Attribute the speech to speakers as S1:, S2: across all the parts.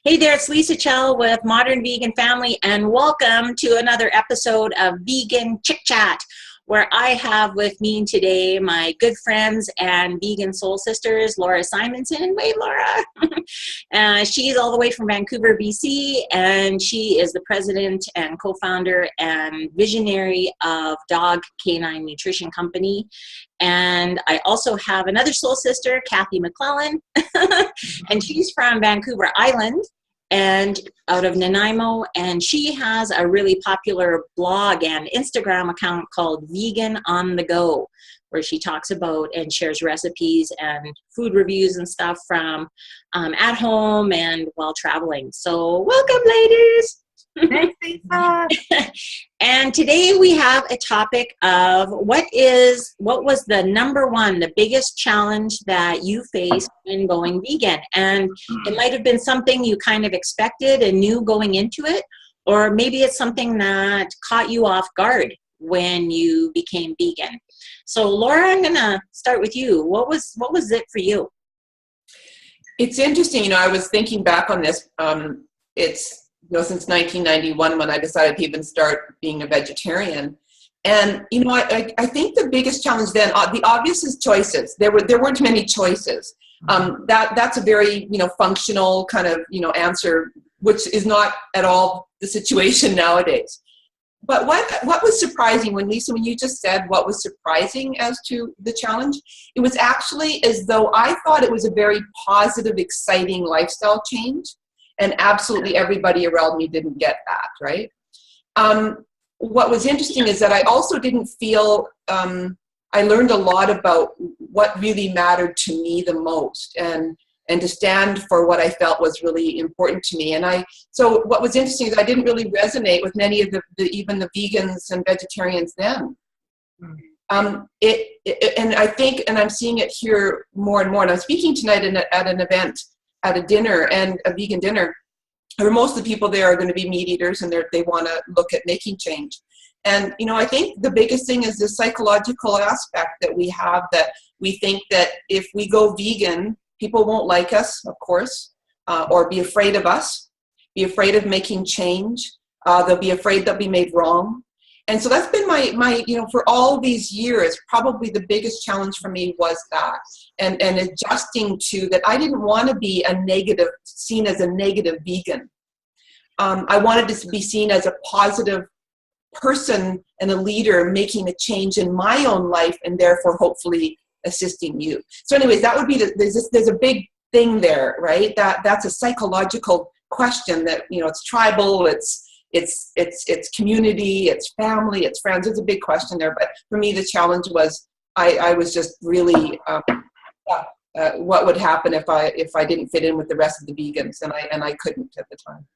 S1: Hey there, it's Lisa Chell with Modern Vegan Family, and welcome to another episode of Vegan Chick Chat, where I have with me today my good friends and vegan soul sisters, Laura Simonson. Wait, Laura. She's all the way from Vancouver, BC, and she is the president and co-founder and visionary of Dog Canine Nutrition Company. And I also have another soul sister, Cathy McClellan, and she's from Vancouver Island and out of Nanaimo, and she has a really popular blog and Instagram account called Vegan on the Go, where she talks about and shares recipes and food reviews and stuff from at home and while traveling. So welcome, ladies.
S2: Thanks, Lisa.
S1: And today we have a topic of what was the number one, the biggest challenge that you faced in going vegan? And it might have been something you kind of expected and knew going into it, or maybe it's something that caught you off guard when you became vegan. So Laura, I'm gonna start with you. What was it for you?
S3: It's interesting, I was thinking back on this. It's since 1991 when I decided to even start being a vegetarian. And, I think the biggest challenge then, the obvious is choices. There weren't many choices. That's a very, functional kind of, answer, which is not at all the situation nowadays. But what was surprising when you just said what was surprising as to the challenge, it was actually as though I thought it was a very positive, exciting lifestyle change. And absolutely everybody around me didn't get that, right? What was interesting is that I also didn't feel, I learned a lot about what really mattered to me the most and to stand for what I felt was really important to me. So what was interesting is I didn't really resonate with many of even the vegans and vegetarians then. And I think, and I'm seeing it here more and more, and I'm speaking tonight at an event, at a dinner, and a vegan dinner, where most of the people there are going to be meat eaters, and they want to look at making change. And, I think the biggest thing is the psychological aspect that we have, that we think that if we go vegan, people won't like us, of course, or be afraid of us, be afraid of making change. They'll be afraid they'll be made wrong. And so that's been my for all these years, probably the biggest challenge for me was that, and adjusting to that. I didn't want to be seen as a negative vegan. I wanted to be seen as a positive person and a leader making a change in my own life, and therefore hopefully assisting you. So anyways, that would be, there's a big thing there, right? That's a psychological question that, it's tribal, it's community, it's family, it's friends. It's a big question there. But for me, the challenge was I was just really what would happen if I didn't fit in with the rest of the vegans, and I couldn't at the time.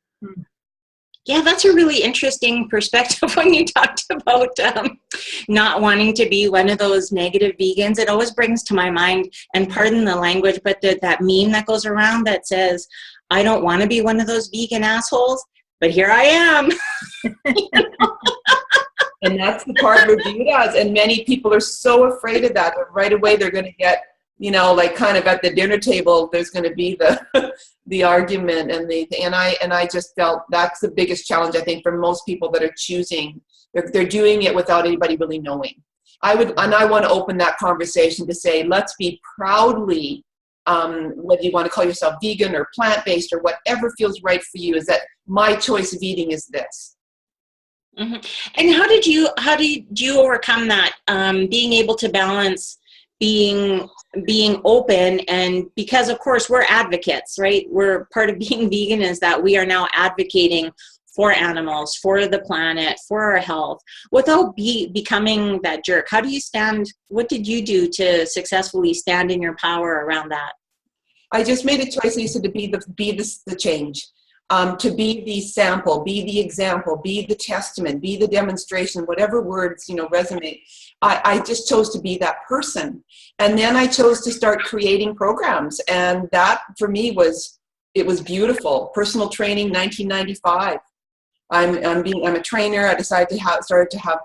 S1: Yeah, that's a really interesting perspective when you talked about not wanting to be one of those negative vegans. It always brings to my mind, and pardon the language, but that meme that goes around that says, "I don't want to be one of those vegan assholes, but here I am."
S3: And that's the part review does. And many people are so afraid of that right away they're going to get, like kind of at the dinner table, there's going to be the argument and I just felt that's the biggest challenge, I think, for most people that are choosing. They're doing it without anybody really knowing. I want to open that conversation to say, let's be proudly, whether you want to call yourself vegan or plant-based or whatever feels right for you, is that my choice of eating is this.
S1: Mm-hmm. And how did you overcome that, being able to balance being open, and because of course we're advocates, right? We're part of being vegan is that we are now advocating for animals, for the planet, for our health, without becoming that jerk. How do you stand? What did you do to successfully stand in your power around that?
S3: I just made a choice, Lisa, to be the change, to be the sample, be the example, be the testament, be the demonstration, whatever words, resonate. I just chose to be that person. And then I chose to start creating programs. And that for me was beautiful. Personal training, 1995. I'm a trainer. I decided started to have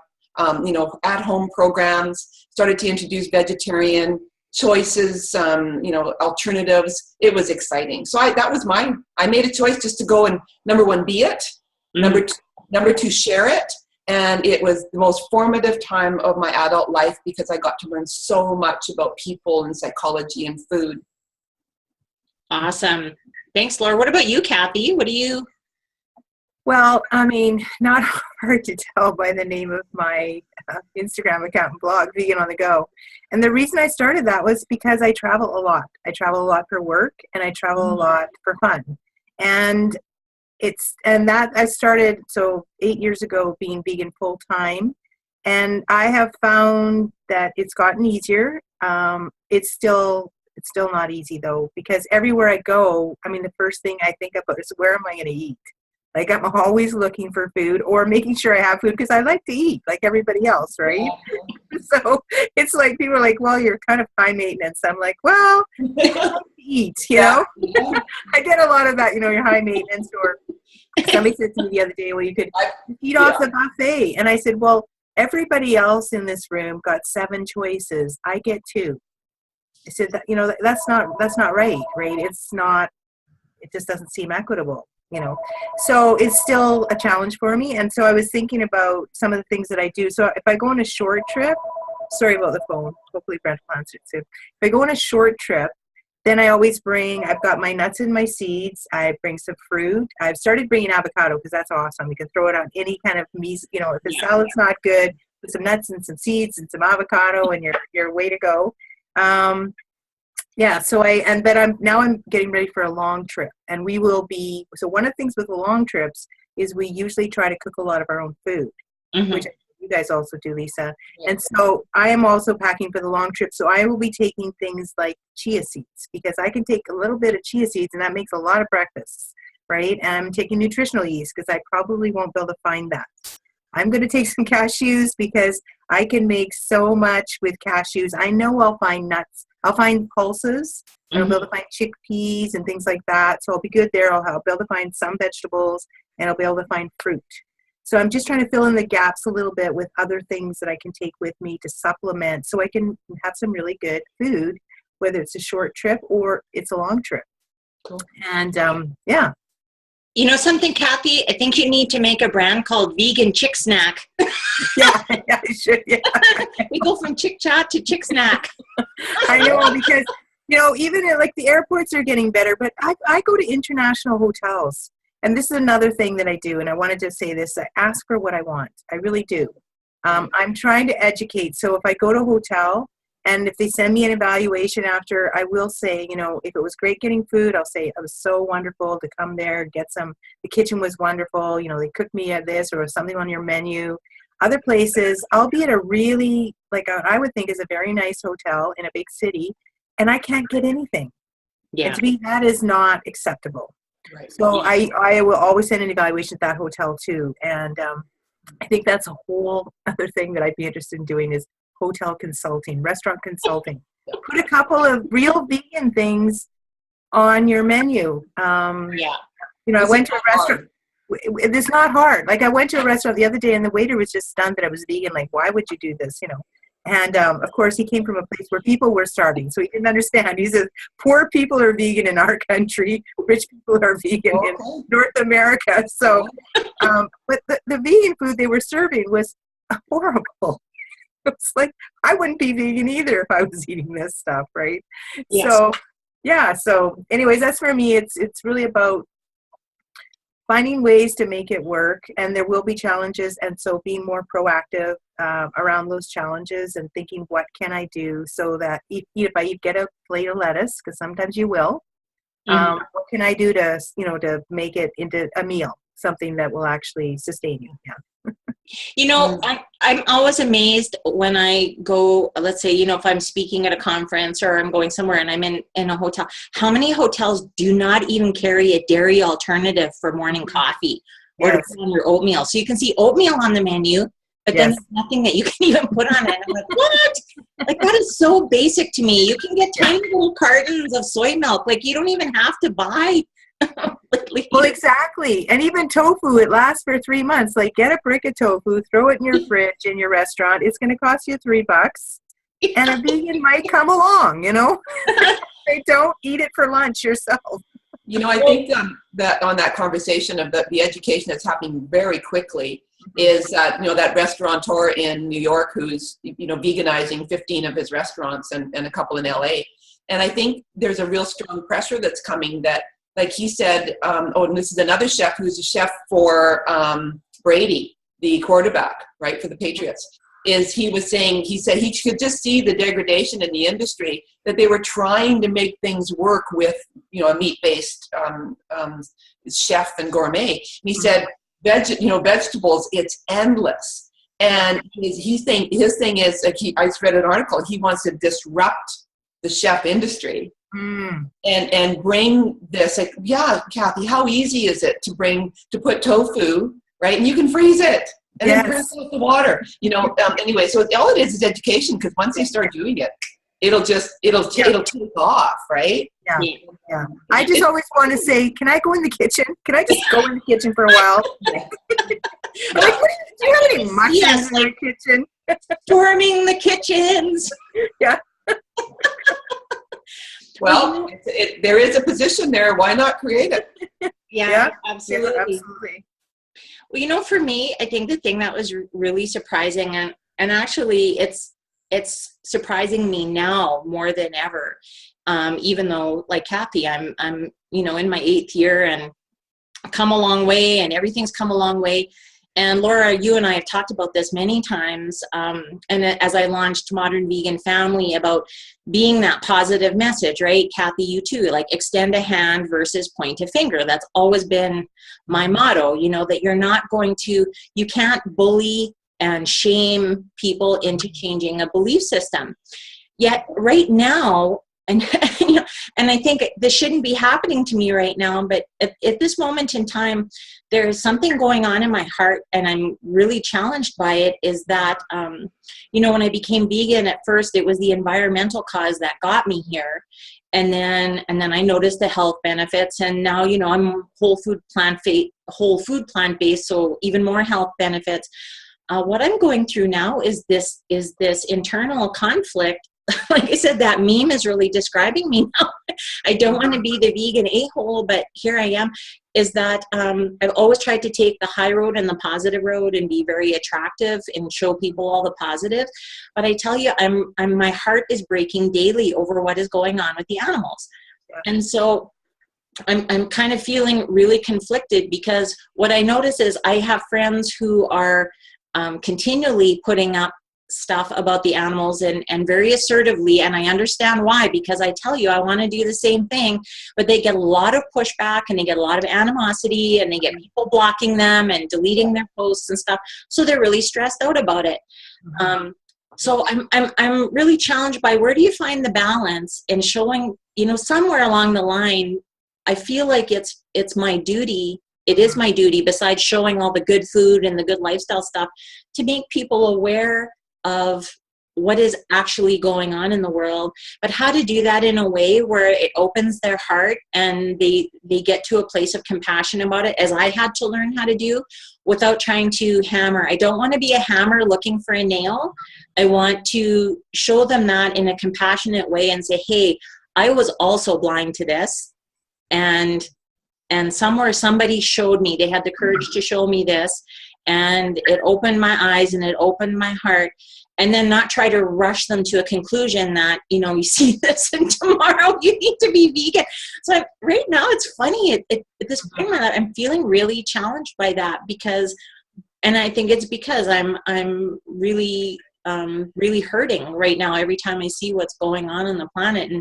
S3: at-home programs, started to introduce vegetarian choices, alternatives. It was exciting. So I made a choice just to go and, number one, be it. Number two, share it. And it was the most formative time of my adult life because I got to learn so much about people and psychology and food.
S1: Awesome. Thanks, Laura. What about you, Cathy? What do you?
S2: Well, I mean, not hard to tell by the name of my Instagram account and blog, Vegan on the Go. And the reason I started that was because I travel a lot. I travel a lot for work and I travel a lot for fun. And that I started 8 years ago being vegan full time. And I have found that it's gotten easier. It's still not easy though, because everywhere I go, I mean, the first thing I think about is where am I going to eat? Like I'm always looking for food or making sure I have food because I like to eat like everybody else, right? So it's like people are like, well, you're kind of high maintenance. I'm like, well, I like to eat, you know? I get a lot of that, you're high maintenance. Or somebody said to me the other day, well, you could eat off the buffet. And I said, well, everybody else in this room got 7 choices. I get 2. I said, that's not right? It's not, it just doesn't seem equitable. So it's still a challenge for me. And so I was thinking about some of the things that I do. So if I go on a short trip, sorry about the phone, hopefully Brent will answer it soon. If I go on a short trip, then I always I've got my nuts and my seeds. I bring some fruit. I've started bringing avocado because that's awesome. You can throw it on any kind of meat. If the salad's not good, put some nuts and some seeds and some avocado and you're way to go. I'm getting ready for a long trip, and we will be. So one of the things with the long trips is we usually try to cook a lot of our own food, which you guys also do, Lisa. Yeah. And so I am also packing for the long trip. So I will be taking things like chia seeds because I can take a little bit of chia seeds, and that makes a lot of breakfasts, right? And I'm taking nutritional yeast because I probably won't be able to find that. I'm going to take some cashews because I can make so much with cashews. I know I'll find nuts. I'll find pulses. And I'll be able to find chickpeas and things like that. So I'll be good there. I'll be able to find some vegetables, and I'll be able to find fruit. So I'm just trying to fill in the gaps a little bit with other things that I can take with me to supplement so I can have some really good food, whether it's a short trip or it's a long trip. Cool. And
S1: You know something, Cathy? I think you need to make a brand called Vegan Chick Snack.
S2: Yeah, I should. Yeah.
S1: We go from Chick Chat to Chick Snack.
S2: I know, because, even at, the airports are getting better, but I go to international hotels. And this is another thing that I do, and I wanted to say this. I ask for what I want. I really do. I'm trying to educate. So if I go to a hotel, and if they send me an evaluation after, I will say, if it was great getting food, I'll say it was so wonderful to come there and get some. The kitchen was wonderful. They cooked me at this or something on your menu. Other places, I'll be at a really, I would think is a very nice hotel in a big city, and I can't get anything. Yeah. And to me, that is not acceptable. Right. So I will always send an evaluation at that hotel too. And I think that's a whole other thing that I'd be interested in doing is hotel consulting, restaurant consulting. Put a couple of real vegan things on your menu. I went to a restaurant. It's not hard. I went to a restaurant the other day, and the waiter was just stunned that I was vegan. Why would you do this? And of course, he came from a place where people were starving, so he didn't understand. He says, "Poor people are vegan in our country. Rich people are vegan in North America." So, but the vegan food they were serving was horrible. It's I wouldn't be vegan either if I was eating this stuff, right? Yes. So anyways, that's for me. It's really about finding ways to make it work, and there will be challenges, and so being more proactive around those challenges and thinking, what can I do so that if I get a plate of lettuce, because sometimes you will, what can I do to make it into a meal, something that will actually sustain you? Yeah.
S1: I'm always amazed when I go, let's say, if I'm speaking at a conference or I'm going somewhere and I'm in a hotel, how many hotels do not even carry a dairy alternative for morning coffee or to put on your oatmeal? So you can see oatmeal on the menu, but then there's nothing that you can even put on it. I'm like, what? That is so basic to me. You can get tiny little cartons of soy milk. You don't even have to buy.
S2: Well, exactly. And even tofu, it lasts for 3 months. Get a brick of tofu, throw it in your fridge in your restaurant. It's going to cost you $3. and a vegan might come along, They don't eat it for lunch yourself.
S3: I think that on that conversation of the education that's happening very quickly is that, that restaurateur in New York who's, veganizing 15 of his restaurants and a couple in LA. And I think there's a real strong pressure that's coming that, like he said, and this is another chef who's a chef for Brady, the quarterback, right, for the Patriots, he said he could just see the degradation in the industry, that they were trying to make things work with, a meat-based chef and gourmet. And he said, vegetables, it's endless. And his thing is, like I just read an article, he wants to disrupt the chef industry and bring this, like, yeah, Cathy, how easy is it to put tofu, right? And you can freeze it. And then rinse out the water, anyway, so all it is education, because once they start doing it, it'll take off, right?
S2: Yeah. I just always want to say, can I go in the kitchen? Can I just go in the kitchen for a while? Like, do you have any mushrooms in your kitchen?
S1: Storming the kitchens.
S2: Yeah.
S3: Well, there is a position there. Why not create it?
S1: Yeah, absolutely.
S2: Yeah, absolutely.
S1: Well, for me, I think the thing that was really surprising, and actually it's surprising me now more than ever, even though, like Cathy, I'm in my 8th year and come a long way, and everything's come a long way. And Laura, you and I have talked about this many times, and as I launched Modern Vegan Family, about being that positive message, right? Cathy, you too, like extend a hand versus point a finger. That's always been my motto, that you can't bully and shame people into changing a belief system. Yet right now, and and I think this shouldn't be happening to me right now, but at this moment in time, there is something going on in my heart, and I'm really challenged by it, is that, when I became vegan at first, it was the environmental cause that got me here. And then I noticed the health benefits, and now, I'm whole food plant-based, so even more health benefits. What I'm going through now is this internal conflict. Like I said, that meme is really describing me now. I don't want to be the vegan a-hole, but here I am. Is that I've always tried to take the high road and the positive road and be very attractive and show people all the positive. But I tell you, my heart is breaking daily over what is going on with the animals. And so I'm kind of feeling really conflicted, because what I notice is I have friends who are continually putting up stuff about the animals and very assertively, and I understand why, because I tell you, I want to do the same thing, but they get a lot of pushback and they get a lot of animosity, and they get people blocking them and deleting their posts and stuff, so they're really stressed out about it. So I'm really challenged by, where do you find the balance in showing, somewhere along the line, I feel like it's my duty. It is my duty, besides showing all the good food and the good lifestyle stuff, to make people aware of what is actually going on in the world, but how to do that in a way where it opens their heart and they get to a place of compassion about it, as I had to learn how to do, without trying to hammer. I don't want to be a hammer looking for a nail. I want to show them that in a compassionate way and say, hey, I was also blind to this, and somewhere somebody showed me, they had the courage to show me this, and it opened my eyes and it opened my heart. And then not try to rush them to a conclusion that, you see this and tomorrow you need to be vegan. So right now it's funny, at this point in my life, I'm feeling really challenged by that, because, and I think it's because I'm really hurting right now every time I see what's going on the planet.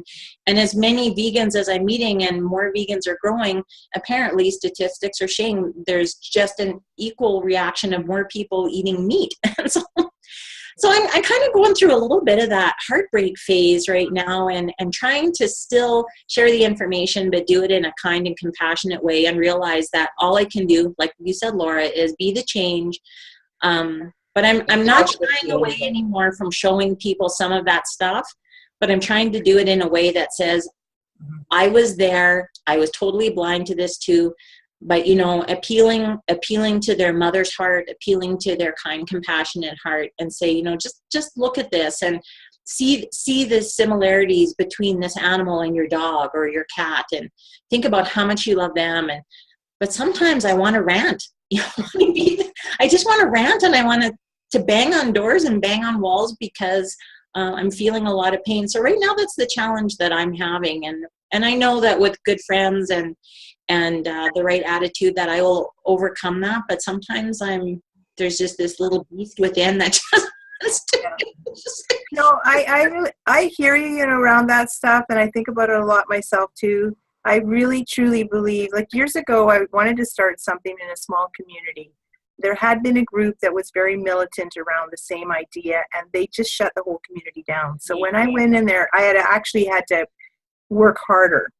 S1: And as many vegans as I'm meeting, and more vegans are growing, apparently statistics are showing there's just an equal reaction of more people eating meat. So I'm kind of going through a little bit of that heartbreak phase right now, and trying to still share the information, but do it in a kind and compassionate way, and realize that all I can do, like you said, Laura, is be the change. But I'm not shying away anymore from showing people some of that stuff, but I'm trying to do it in a way that says, I was there, I was totally blind to this too, but appealing to their mother's heart, appealing to their kind, compassionate heart, and say, just look at this. And see the similarities between this animal and your dog or your cat, and think about how much you love them. But sometimes I want to rant. You know, I just want to rant, and I want to bang on doors and bang on walls because I'm feeling a lot of pain. So right now, that's the challenge that I'm having, and I know that with good friends and the right attitude that I will overcome that. But sometimes there's just this little beast within that just.
S2: No, I hear you, around that stuff, and I think about it a lot myself too. I really truly believe, like years ago, I wanted to start something in a small community. There had been a group that was very militant around the same idea, and they just shut the whole community down. So when I went in there, I had to work harder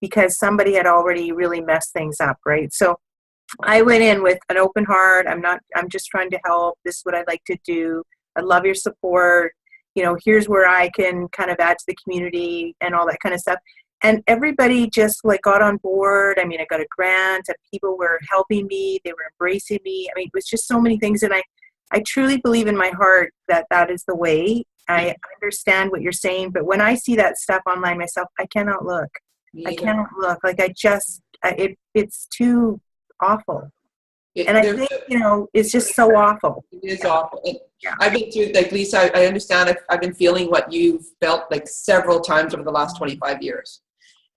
S2: because somebody had already really messed things up, right? So I went in with an open heart. I'm just trying to help. This is what I'd like to do. I love your support. Here's where I can kind of add to the community and all that kind of stuff. And everybody just got on board. I mean, I got a grant and people were helping me. They were embracing me. I mean, it was just so many things. And I truly believe in my heart that is the way. I understand what you're saying. But when I see that stuff online myself, I cannot look. I cannot look. It's too awful. I think, it's just so awful.
S3: It is awful. I've been through, Lisa, I understand. I've been feeling what you've felt several times over the last 25 years.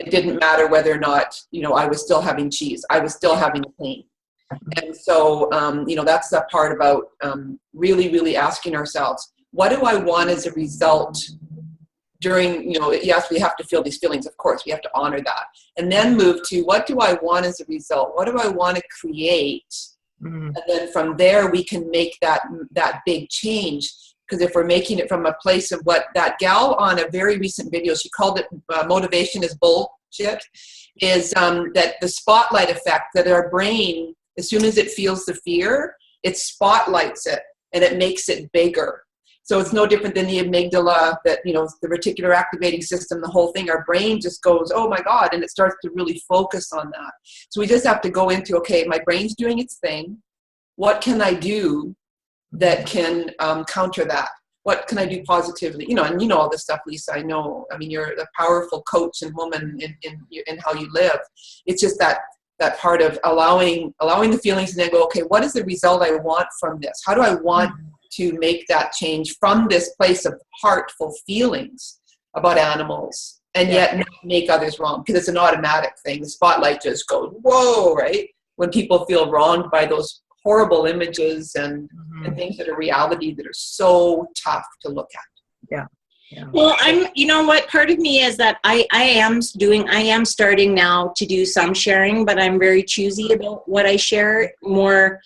S3: It didn't matter whether or not, I was still having cheese. I was still having pain. And so, that's the part about really, really asking ourselves, what do I want as a result during, yes, we have to feel these feelings, of course, we have to honor that. And then move to, what do I want as a result? What do I want to create? Mm-hmm. And then from there, we can make that big change. Because if we're making it from a place of what that gal on a very recent video, she called it motivation is bullshit, is that the spotlight effect, that our brain, as soon as it feels the fear, it spotlights it and it makes it bigger. So it's no different than the amygdala, that, the reticular activating system, the whole thing. Our brain just goes, oh my God, and it starts to really focus on that. So we just have to go into, okay, my brain's doing its thing. What can I do that can counter that? What can I do positively? And all this stuff, Lisa, I know. I mean, you're a powerful coach and woman in how you live. It's just that part of allowing the feelings and then go, okay, what is the result I want from this? How do I want to make that change from this place of heartful feelings about animals and yet not make others wrong? Because it's an automatic thing. The spotlight just goes, whoa, right? When people feel wronged by those horrible images and things that are reality that are so tough to look at.
S2: Yeah.
S1: Well, part of me is that I am starting now to do some sharing, but I'm very choosy about what I share more.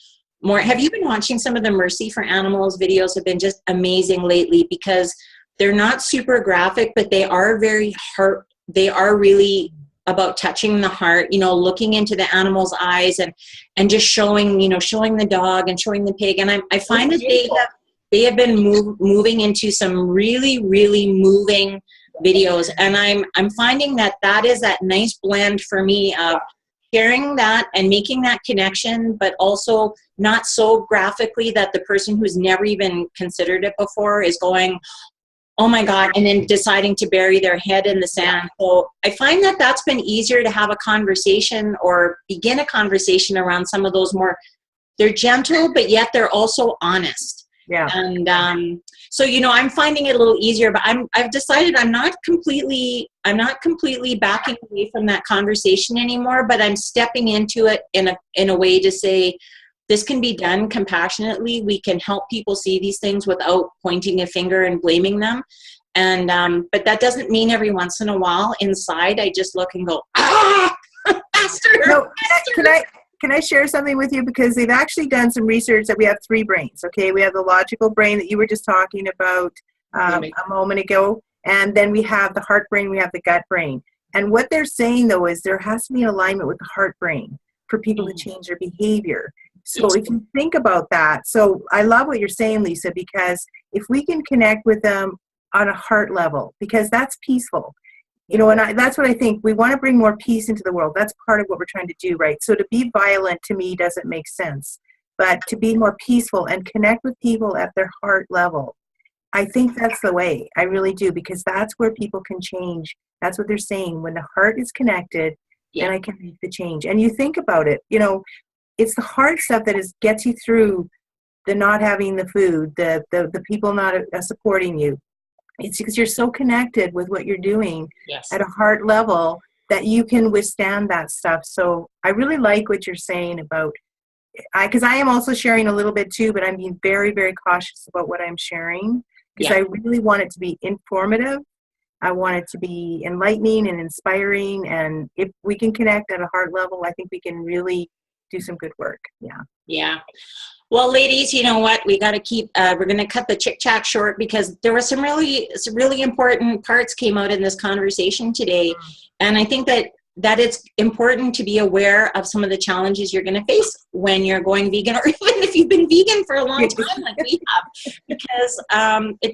S1: Have you been watching some of the Mercy for Animals videos? Have been just amazing lately because they're not super graphic, but they are they are really about touching the heart, looking into the animal's eyes and just showing the dog and showing the pig. And I find that they have been moving into some really, really moving videos. And I'm finding that is that nice blend for me of sharing that and making that connection, but also not so graphically that the person who's never even considered it before is going, oh my God, and then deciding to bury their head in the sand. So I find that that's been easier to have a conversation or begin a conversation around some of those they're gentle, but yet they're also honest.
S2: Yeah.
S1: And so, I'm finding it a little easier, but I've decided I'm not completely backing away from that conversation anymore, but I'm stepping into it in a way to say, this can be done compassionately. We can help people see these things without pointing a finger and blaming them. And but that doesn't mean every once in a while inside I just look and go, faster.
S2: No, can I share something with you? Because they've actually done some research that we have 3 brains. Okay, we have the logical brain that you were just talking about a moment ago, and then we have the heart brain, we have the gut brain. And what they're saying though is there has to be alignment with the heart brain for people to change their behavior. So if you think about that, so I love what you're saying, Lisa, because if we can connect with them on a heart level, because that's peaceful, and that's what I think. We want to bring more peace into the world. That's part of what we're trying to do, right? So to be violent to me doesn't make sense, but to be more peaceful and connect with people at their heart level I think that's the way. I really do, because that's where people can change. That's what they're saying. When the heart is connected, then I can make the change. And you think about it, you know, it's the hard stuff that gets you through the not having the food, the people not supporting you. It's because you're so connected with what you're doing at a heart level that you can withstand that stuff. So I really like what you're saying about, because I am also sharing a little bit too, but I'm being very, very cautious about what I'm sharing, because I really want it to be informative. I want it to be enlightening and inspiring. And if we can connect at a heart level, I think we can really do some good work.
S1: Yeah. Well, ladies, you know what? We got to keep, we're going to cut the Chick Chat short, because there were some really important parts came out in this conversation today. And I think that it's important to be aware of some of the challenges you're going to face when you're going vegan, or even if you've been vegan for a long time like we have, because it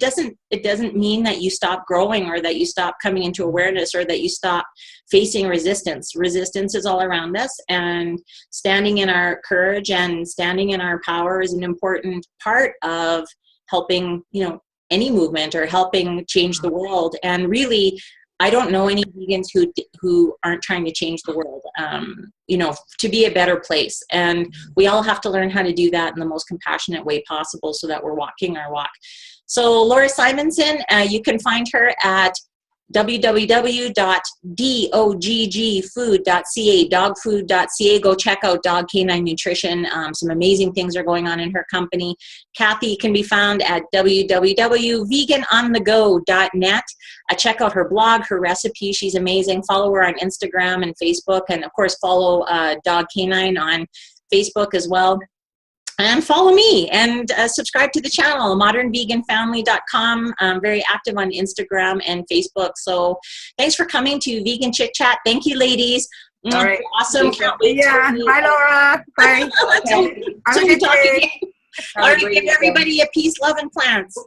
S1: doesn't mean that you stop growing, or that you stop coming into awareness, or that you stop facing resistance. Resistance is all around us, and standing in our courage and standing in our power is an important part of helping, you know, any movement, or helping change the world. And really, I don't know any vegans who aren't trying to change the world, you know, to be a better place. And we all have to learn how to do that in the most compassionate way possible, so that we're walking our walk. So Laura Simonson, you can find her at www.doggfood.ca, DoggFood.ca. Go check out Dog Canine Nutrition. Some amazing things are going on in her company. Cathy can be found at www.veganonthego.net. Check out her blog, her recipe. She's amazing. Follow her on Instagram and Facebook, and of course follow Dog Canine on Facebook as well. And follow me, and subscribe to the channel, modernveganfamily.com. I'm very active on Instagram and Facebook. So thanks for coming to Vegan Chick Chat. Thank you, ladies.
S2: All right.
S1: Awesome. Can't wait.
S2: Bye, Laura. Bye.
S1: All right, give everybody a peace, love, and plants.